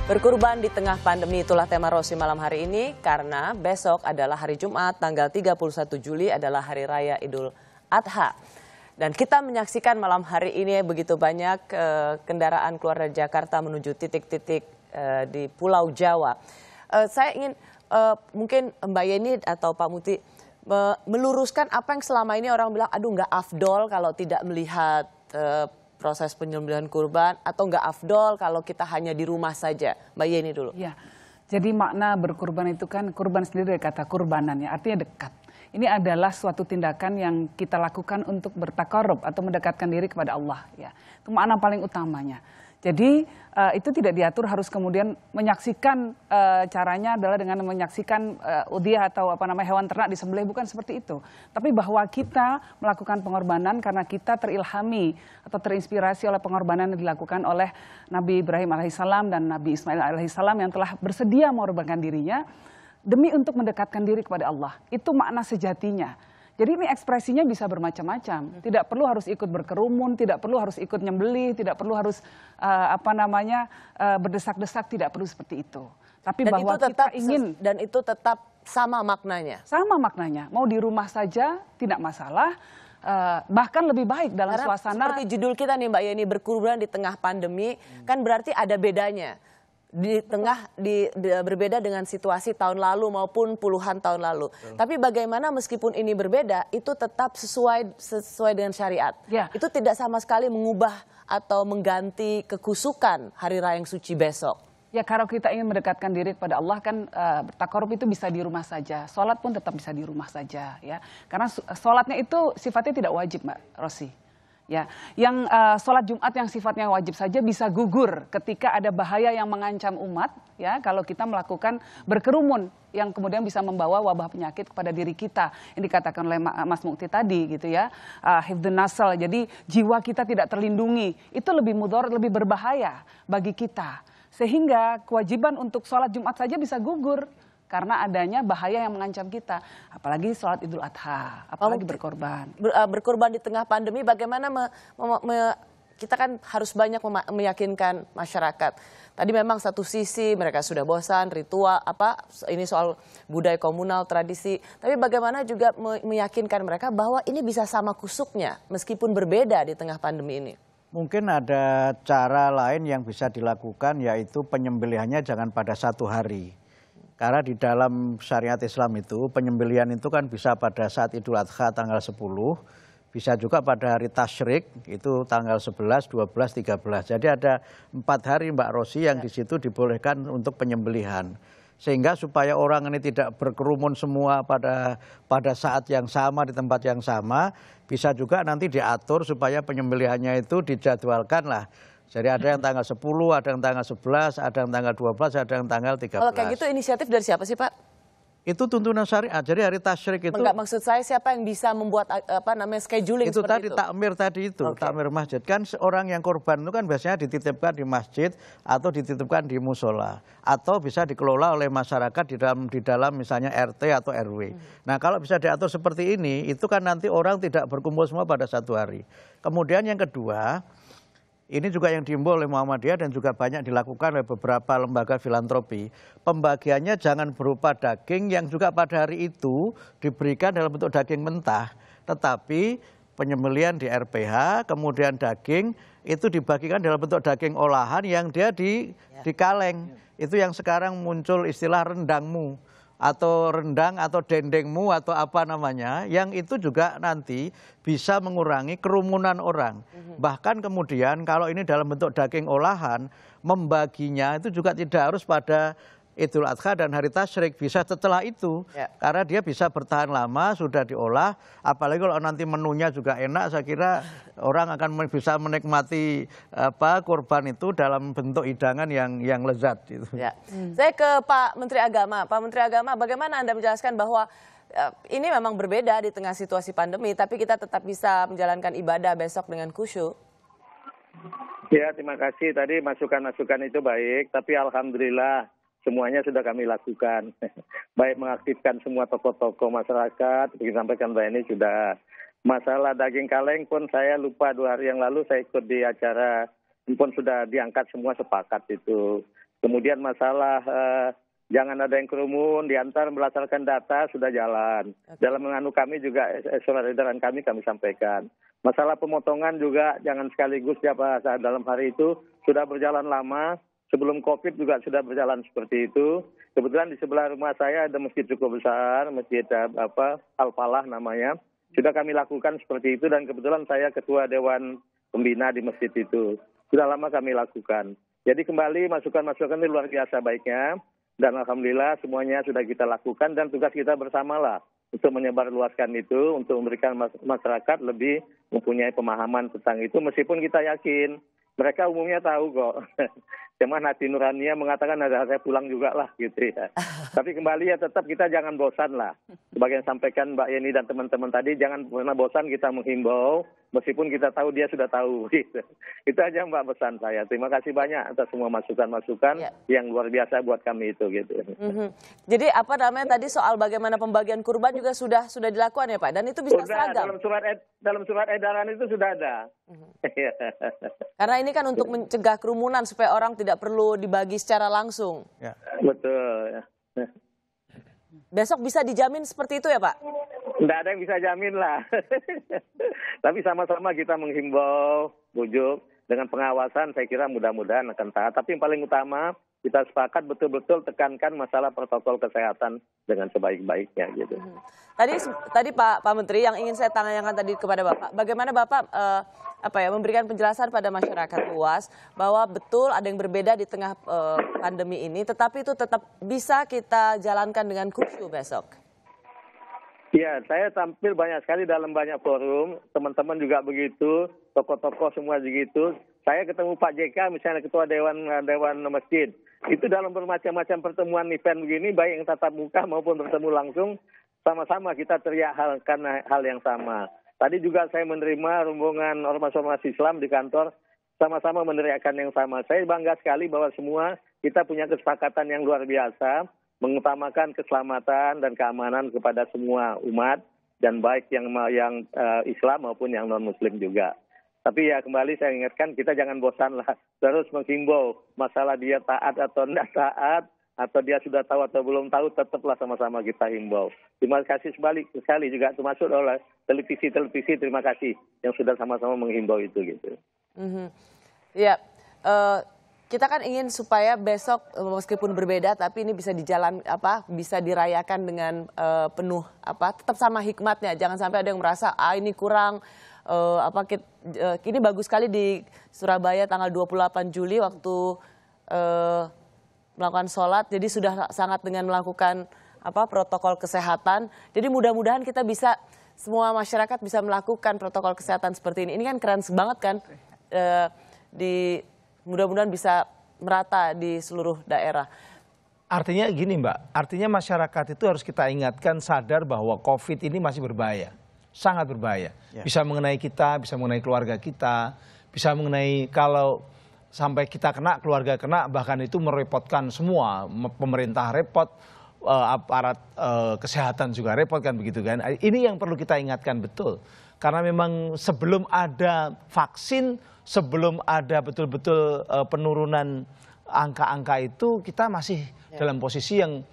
Berkurban di tengah pandemi, itulah tema Rosi malam hari ini karena besok adalah hari Jumat, tanggal 31 Juli adalah Hari Raya Idul Adha. Dan kita menyaksikan malam hari ini begitu banyak kendaraan keluar dari Jakarta menuju titik-titik di Pulau Jawa. Saya ingin mungkin Mbak Yeni atau Pak Muti meluruskan apa yang selama ini orang bilang, aduh nggak afdol kalau tidak melihat proses penyembelihan kurban, atau nggak afdol kalau kita hanya di rumah saja. Mbak Yeni dulu. Ya, jadi makna berkurban itu kan, kurban sendiri dari kata kurbanan ya, artinya dekat. Ini adalah suatu tindakan yang kita lakukan untuk bertakarub atau mendekatkan diri kepada Allah. Ya, itu makna paling utamanya. Jadi itu tidak diatur harus kemudian menyaksikan, caranya adalah dengan menyaksikan udhiyah atau hewan ternak disembelih, bukan seperti itu. Tapi bahwa kita melakukan pengorbanan karena kita terilhami atau terinspirasi oleh pengorbanan yang dilakukan oleh Nabi Ibrahim alaihissalam dan Nabi Ismail alaihissalam yang telah bersedia mengorbankan dirinya demi untuk mendekatkan diri kepada Allah. Itu makna sejatinya. Jadi ini ekspresinya bisa bermacam-macam. Tidak perlu harus ikut berkerumun, tidak perlu harus ikut nyembelih, tidak perlu harus berdesak-desak, tidak perlu seperti itu. Tapi dan bahwa itu tetap, kita ingin, dan itu tetap sama maknanya. Sama maknanya. Mau di rumah saja tidak masalah. Bahkan lebih baik dalam karena suasana. Seperti judul kita nih Mbak Yeni, berkurban di tengah pandemi, kan berarti ada bedanya. Berbeda dengan situasi tahun lalu maupun puluhan tahun lalu. Tapi bagaimana meskipun ini berbeda, itu tetap sesuai dengan syariat. Ya. Itu tidak sama sekali mengubah atau mengganti kekusukan hari raya yang suci besok. Ya, kalau kita ingin mendekatkan diri kepada Allah kan bertakarub itu bisa di rumah saja. Sholat pun tetap bisa di rumah saja ya. Karena sholatnya itu sifatnya tidak wajib, Mbak Rosi. Ya, yang sholat Jumat yang sifatnya wajib saja bisa gugur ketika ada bahaya yang mengancam umat, ya, kalau kita melakukan berkerumun yang kemudian bisa membawa wabah penyakit kepada diri kita. Yang dikatakan oleh Mas Mukti tadi gitu ya, hifdzun nasl, jadi jiwa kita tidak terlindungi, itu lebih mudhor, lebih berbahaya bagi kita. Sehingga kewajiban untuk sholat Jumat saja bisa gugur karena adanya bahaya yang mengancam kita, apalagi sholat Idul Adha, apalagi berkorban. Berkorban di tengah pandemi, bagaimana kita kan harus banyak meyakinkan masyarakat. Tadi memang satu sisi mereka sudah bosan, ritual, ini soal budaya komunal, tradisi. Tapi bagaimana juga meyakinkan mereka bahwa ini bisa sama kusuknya, meskipun berbeda di tengah pandemi ini. Mungkin ada cara lain yang bisa dilakukan, yaitu penyembelihannya jangan pada satu hari. Karena di dalam syariat Islam itu penyembelihan itu kan bisa pada saat Idul Adha tanggal 10, bisa juga pada hari Tasyrik itu tanggal 11, 12, 13. Jadi ada 4 hari Mbak Rosi yang di situ dibolehkan untuk penyembelihan. Sehingga supaya orang ini tidak berkerumun semua pada saat yang sama di tempat yang sama, bisa juga nanti diatur supaya penyembelihannya itu dijadwalkan lah. Jadi ada yang tanggal 10, ada yang tanggal 11, ada yang tanggal 12, ada yang tanggal 13. Kalau kayak gitu inisiatif dari siapa sih Pak? Itu tuntunan syariat. Jadi hari Tasyrik itu. Enggak, maksud saya siapa yang bisa membuat scheduling itu seperti tadi takmir tadi itu, takmir masjid. Kan orang yang korban itu kan biasanya dititipkan di masjid atau dititipkan di musola atau bisa dikelola oleh masyarakat di dalam misalnya RT atau RW. Nah, kalau bisa diatur seperti ini, itu kan nanti orang tidak berkumpul semua pada satu hari. Kemudian yang kedua, ini juga yang diimbau oleh Muhammadiyah dan juga banyak dilakukan oleh beberapa lembaga filantropi. Pembagiannya jangan berupa daging yang juga pada hari itu diberikan dalam bentuk daging mentah. Tetapi penyembelihan di RPH, kemudian daging itu dibagikan dalam bentuk daging olahan yang dia di kaleng. Itu yang sekarang muncul istilah rendangmu, atau rendang atau dendengmu atau apa namanya, yang itu juga nanti bisa mengurangi kerumunan orang. Bahkan kemudian kalau ini dalam bentuk daging olahan, membaginya itu juga tidak harus pada Idul Adha dan hari Tasyrik, bisa setelah itu. Karena dia bisa bertahan lama, sudah diolah, apalagi kalau nanti menunya juga enak, saya kira orang akan bisa menikmati kurban itu dalam bentuk hidangan yang lezat. Gitu. Ya. Saya ke Pak Menteri Agama. Pak Menteri Agama, bagaimana Anda menjelaskan bahwa ini memang berbeda di tengah situasi pandemi, tapi kita tetap bisa menjalankan ibadah besok dengan khusyuk? Ya, terima kasih. Tadi masukan-masukan itu baik, tapi alhamdulillah semuanya sudah kami lakukan. Baik mengaktifkan semua tokoh-tokoh masyarakat, seperti disampaikan Mbak ini sudah. Masalah daging kaleng pun saya lupa 2 hari yang lalu saya ikut di acara, pun sudah diangkat semua sepakat itu. Kemudian masalah jangan ada yang kerumun, diantar berdasarkan data sudah jalan. Dalam menganu kami juga surat edaran kami sampaikan. Masalah pemotongan juga jangan sekaligus saat dalam hari itu sudah berjalan lama. Sebelum COVID juga sudah berjalan seperti itu. Kebetulan di sebelah rumah saya ada masjid cukup besar, masjid Al-Falah namanya. Sudah kami lakukan seperti itu dan kebetulan saya ketua Dewan Pembina di masjid itu. Sudah lama kami lakukan. Jadi kembali masukan-masukan ini luar biasa baiknya. Dan alhamdulillah semuanya sudah kita lakukan dan tugas kita bersamalah untuk menyebarluaskan itu, untuk memberikan masyarakat lebih mempunyai pemahaman tentang itu. Meskipun kita yakin mereka umumnya tahu kok. Cuman hati nuraninya mengatakan ada saya pulang juga lah gitu ya. Tapi kembali ya tetap kita jangan bosan lah. Sebagai yang sampaikan Mbak Yeni dan teman-teman tadi, jangan pernah bosan kita menghimbau. Meskipun kita tahu dia sudah tahu. Gitu. Itu aja Mbak pesan saya. Terima kasih banyak atas semua masukan-masukan yang luar biasa buat kami itu gitu. Jadi apa namanya tadi soal bagaimana pembagian kurban juga sudah dilakukan ya Pak? Dan itu bisa seragam? Dalam surat edaran itu sudah ada. Karena ini kan untuk mencegah kerumunan supaya orang tidak perlu dibagi secara langsung. Ya. Betul. Besok bisa dijamin seperti itu ya Pak? Tidak ada yang bisa jamin lah. Tapi sama-sama kita menghimbau, bujuk. Dengan pengawasan saya kira mudah-mudahan akan taat. Tapi yang paling utama kita sepakat betul-betul tekankan masalah protokol kesehatan dengan sebaik-baiknya gitu. Tadi Pak Menteri yang ingin saya tanyakan tadi kepada Bapak, bagaimana Bapak memberikan penjelasan pada masyarakat luas bahwa betul ada yang berbeda di tengah pandemi ini, tetapi itu tetap bisa kita jalankan dengan khusyuk besok. Ya, saya tampil banyak sekali dalam banyak forum, teman-teman juga begitu, tokoh-tokoh semua begitu. Saya ketemu Pak JK, misalnya Ketua Dewan Masjid. Itu dalam bermacam-macam pertemuan event begini, baik yang tatap muka maupun bertemu langsung, sama-sama kita teriak karena hal yang sama. Tadi juga saya menerima rombongan ormas-ormas Islam di kantor, sama-sama meneriakkan yang sama. Saya bangga sekali bahwa semua kita punya kesepakatan yang luar biasa, mengutamakan keselamatan dan keamanan kepada semua umat dan baik yang Islam maupun yang non-Muslim juga. Tapi ya kembali saya ingatkan kita jangan bosan lah terus menghimbau masalah dia taat atau tidak taat atau dia sudah tahu atau belum tahu tetaplah sama-sama kita himbau. Terima kasih sekali juga termasuk oleh televisi terima kasih yang sudah sama-sama menghimbau itu gitu. Ya. Kita kan ingin supaya besok meskipun berbeda tapi ini bisa bisa dirayakan dengan penuh tetap sama hikmatnya. Jangan sampai ada yang merasa ini kurang ini bagus sekali di Surabaya tanggal 28 Juli waktu melakukan sholat. Jadi sudah sangat dengan melakukan protokol kesehatan. Jadi mudah-mudahan kita bisa semua masyarakat bisa melakukan protokol kesehatan seperti ini. Ini kan keren banget kan mudah-mudahan bisa merata di seluruh daerah. Artinya gini Mbak, artinya masyarakat itu harus kita ingatkan sadar bahwa COVID ini masih berbahaya, sangat berbahaya. Ya. Bisa mengenai kita, bisa mengenai keluarga kita, bisa mengenai kalau sampai kita kena, keluarga kena, bahkan itu merepotkan semua. Pemerintah repot, aparat kesehatan juga repot kan begitu kan. Ini yang perlu kita ingatkan betul. Karena memang sebelum ada vaksin, sebelum ada betul-betul penurunan angka-angka itu, kita masih dalam posisi yang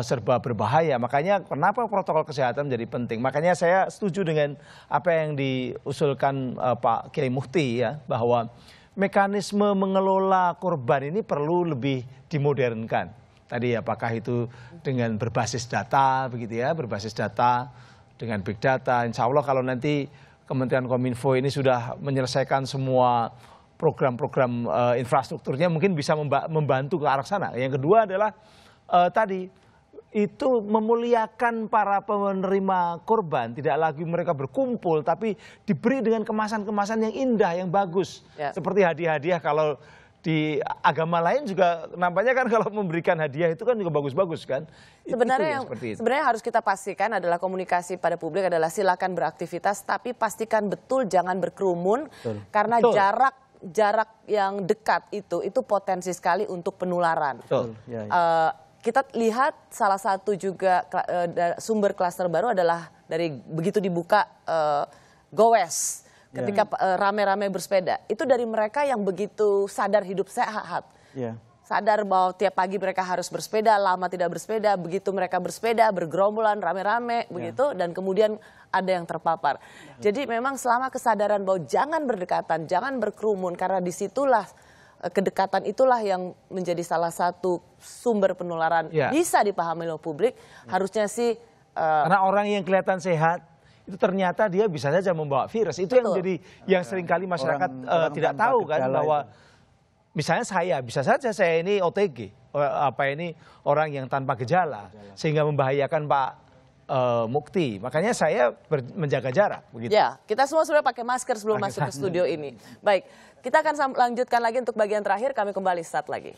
serba berbahaya. Makanya kenapa protokol kesehatan menjadi penting. Makanya saya setuju dengan apa yang diusulkan Pak Kiai Mufti ya, bahwa mekanisme mengelola korban ini perlu lebih dimodernkan. Tadi apakah itu dengan berbasis data begitu ya, berbasis data dengan big data. Insya Allah kalau nanti Kementerian Kominfo ini sudah menyelesaikan semua program-program infrastrukturnya, mungkin bisa membantu ke arah sana. Yang kedua adalah tadi itu memuliakan para penerima korban, tidak lagi mereka berkumpul, tapi diberi dengan kemasan-kemasan yang indah, yang bagus. Ya. Seperti hadiah-hadiah kalau di agama lain juga nampaknya kan kalau memberikan hadiah itu kan juga bagus-bagus kan. Sebenarnya harus kita pastikan adalah komunikasi pada publik adalah silakan beraktivitas tapi pastikan betul jangan berkerumun. Karena jarak yang dekat itu potensi sekali untuk penularan. Kita lihat salah satu juga sumber klaster baru adalah dari begitu dibuka gowes. Ketika rame-rame bersepeda, itu dari mereka yang begitu sadar hidup sehat. sadar bahwa tiap pagi mereka harus bersepeda, lama tidak bersepeda, begitu mereka bersepeda, bergerombolan, rame-rame, begitu, dan kemudian ada yang terpapar. Jadi memang selama kesadaran bahwa jangan berdekatan, jangan berkerumun, karena disitulah kedekatan itulah yang menjadi salah satu sumber penularan bisa dipahami oleh publik, harusnya sih. Karena orang yang kelihatan sehat, itu ternyata dia bisa saja membawa virus. Itu yang menjadi yang seringkali masyarakat tidak tahu kan, bahwa misalnya bisa saja saya ini OTG, ini orang yang tanpa gejala, sehingga membahayakan Pak Mukti. Makanya saya menjaga jarak. Begitu. Ya, kita semua sudah pakai masker sebelum masuk ke studio ini. Baik, kita akan lanjutkan lagi untuk bagian terakhir, kami kembali saat lagi.